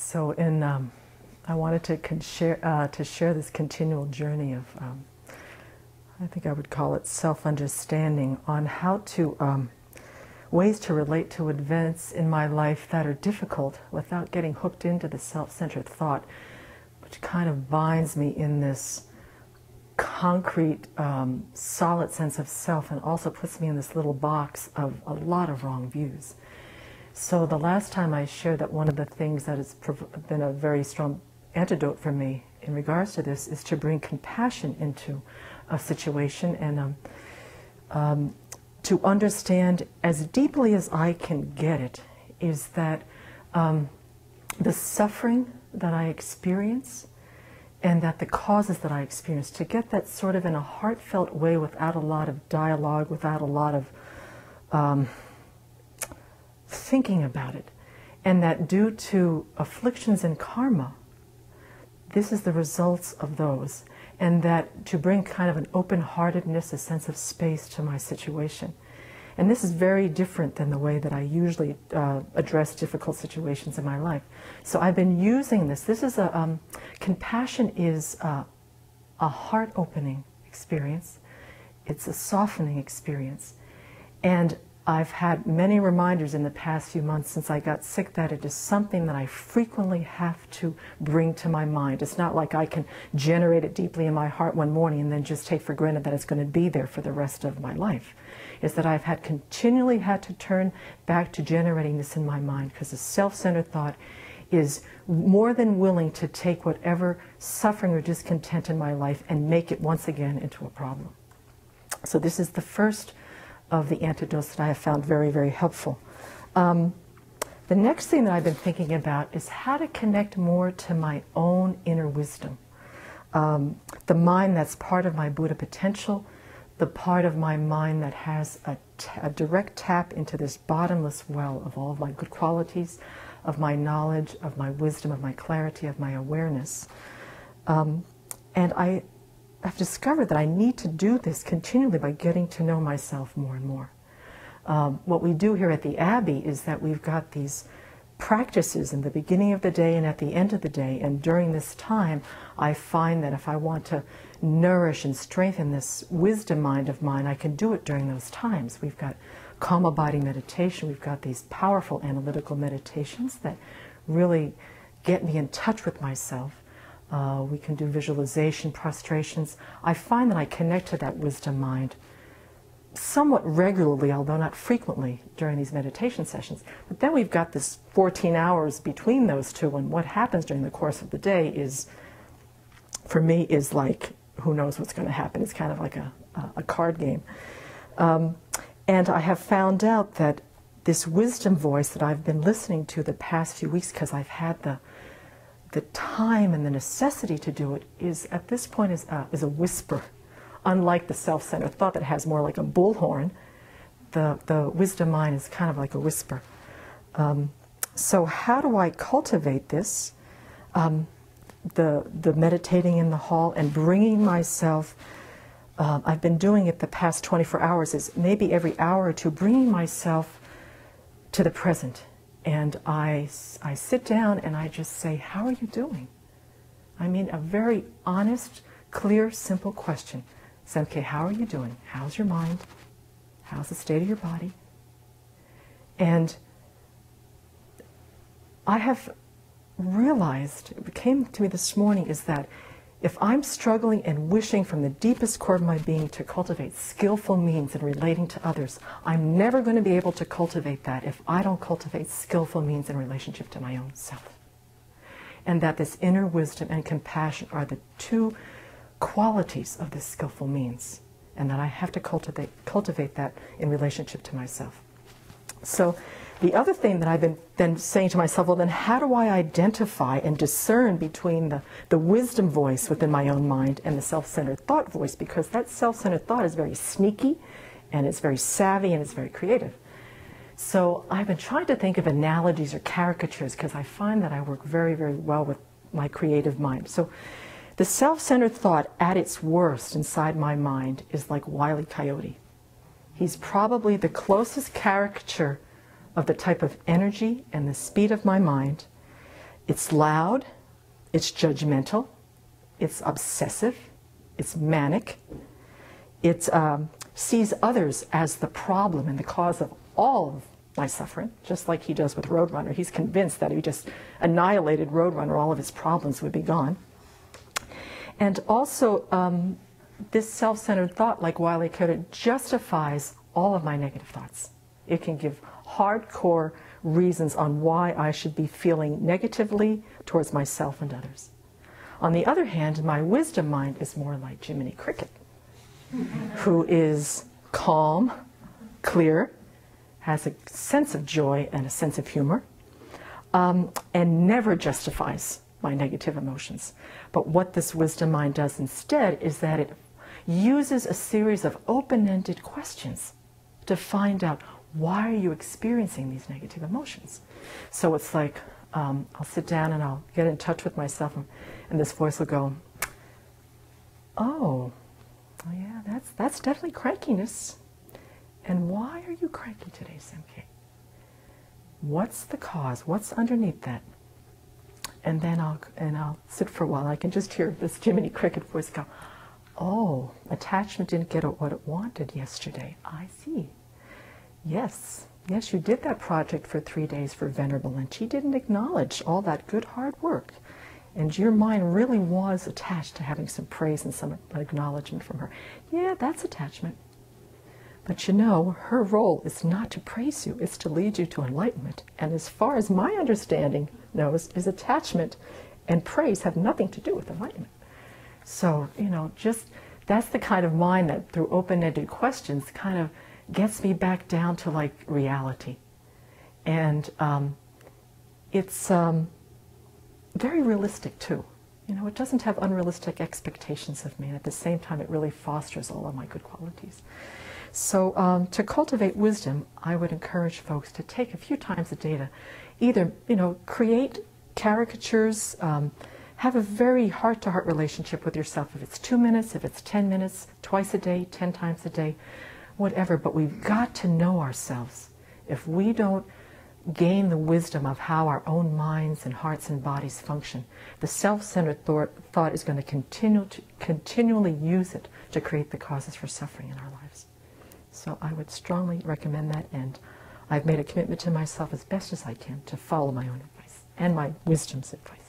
So I wanted to share this continual journey of, I think I would call it self-understanding on how to, ways to relate to events in my life that are difficult without getting hooked into the self-centered thought, which kind of binds me in this concrete, solid sense of self, and also puts me in this little box of a lot of wrong views. So the last time I shared that one of the things that has been a very strong antidote for me in regards to this is to bring compassion into a situation and to understand as deeply as I can get it is that the suffering that I experience and that the causes that I experience, to get that sort of in a heartfelt way without a lot of dialogue, without a lot of thinking about it, and that due to afflictions and karma, this is the results of those, and that to bring kind of an open-heartedness, a sense of space to my situation. And this is very different than the way that I usually address difficult situations in my life. So I've been using this. This is compassion is a heart-opening experience. It's a softening experience. And I've had many reminders in the past few months since I got sick that it is something that I frequently have to bring to my mind. It's not like I can generate it deeply in my heart one morning and then just take for granted that it's going to be there for the rest of my life. It's that I've continually had to turn back to generating this in my mind, because the self-centered thought is more than willing to take whatever suffering or discontent in my life and make it once again into a problem. So this is the first of the antidotes that I have found very, very helpful. The next thing that I've been thinking about is how to connect more to my own inner wisdom. The mind that's part of my Buddha potential, the part of my mind that has a direct tap into this bottomless well of all of my good qualities, of my knowledge, of my wisdom, of my clarity, of my awareness. And I have discovered that I need to do this continually by getting to know myself more and more. What we do here at the Abbey is that we've got these practices in the beginning of the day and at the end of the day, and during this time I find that if I want to nourish and strengthen this wisdom mind of mine, I can do it during those times. We've got calm abiding meditation, we've got these powerful analytical meditations that really get me in touch with myself. We can do visualization, prostrations. I find that I connect to that wisdom mind somewhat regularly, although not frequently, during these meditation sessions. But then we've got this 14 hours between those two, and what happens during the course of the day is, for me, is like, who knows what's going to happen. It's kind of like a card game. And I have found out that this wisdom voice that I've been listening to the past few weeks, because I've had the time and the necessity to do it, is at this point is a whisper. Unlike the self-centered thought that has more like a bullhorn, the wisdom mind is kind of like a whisper. So how do I cultivate this? The meditating in the hall and bringing myself, I've been doing it the past 24 hours, is maybe every hour or two, bringing myself to the present. And I sit down and I just say, how are you doing? I mean, a very honest, clear, simple question. Say, okay, how are you doing? How's your mind? How's the state of your body? And I have realized, it came to me this morning, is that if I'm struggling and wishing from the deepest core of my being to cultivate skillful means in relating to others, I'm never going to be able to cultivate that if I don't cultivate skillful means in relationship to my own self. And that this inner wisdom and compassion are the two qualities of this skillful means, and that I have to cultivate that in relationship to myself. So the other thing that I've been then saying to myself, well, then how do I identify and discern between the wisdom voice within my own mind and the self-centered thought voice? Because that self-centered thought is very sneaky, and it's very savvy, and it's very creative. So I've been trying to think of analogies or caricatures, because I find that I work very, very well with my creative mind. So the self-centered thought at its worst inside my mind is like Wile E. Coyote. He's probably the closest caricature of the type of energy and the speed of my mind, It's loud, it's judgmental, it's obsessive, it's manic, it sees others as the problem and the cause of all of my suffering, just like he does with Roadrunner. He's convinced that if he just annihilated Roadrunner, all of his problems would be gone. And also, this self-centered thought, like Wile E. Coyote, justifies all of my negative thoughts. It can give hardcore reasons on why I should be feeling negatively towards myself and others. On the other hand, my wisdom mind is more like Jiminy Cricket, who is calm, clear, has a sense of joy and a sense of humor, and never justifies my negative emotions. But what this wisdom mind does instead is that it uses a series of open-ended questions to find out, why are you experiencing these negative emotions? So it's like, I'll sit down and I'll get in touch with myself, and this voice will go, oh yeah, that's definitely crankiness. And why are you cranky today, Semke? What's the cause? What's underneath that? And then I'll sit for a while. I can just hear this Jiminy Cricket voice go, oh, attachment didn't get what it wanted yesterday. I see. Yes, you did that project for 3 days for Venerable, and she didn't acknowledge all that good hard work. And your mind really was attached to having some praise and some acknowledgement from her. Yeah, that's attachment. But you know, her role is not to praise you, it's to lead you to enlightenment. And as far as my understanding knows, is attachment and praise have nothing to do with enlightenment. So, you know, just that's the kind of mind that through open-ended questions kind of gets me back down to like reality. And it's very realistic too. You know, it doesn't have unrealistic expectations of me, and at the same time it really fosters all of my good qualities. So to cultivate wisdom, I would encourage folks to take a few times a day to either, you know, create caricatures, have a very heart-to-heart relationship with yourself. If it's 2 minutes, if it's 10 minutes, twice a day, 10 times a day, whatever. But we've got to know ourselves. If we don't gain the wisdom of how our own minds and hearts and bodies function, the self-centered thought is going to continually use it to create the causes for suffering in our lives. So I would strongly recommend that, and I've made a commitment to myself as best as I can to follow my own advice and my wisdom's advice.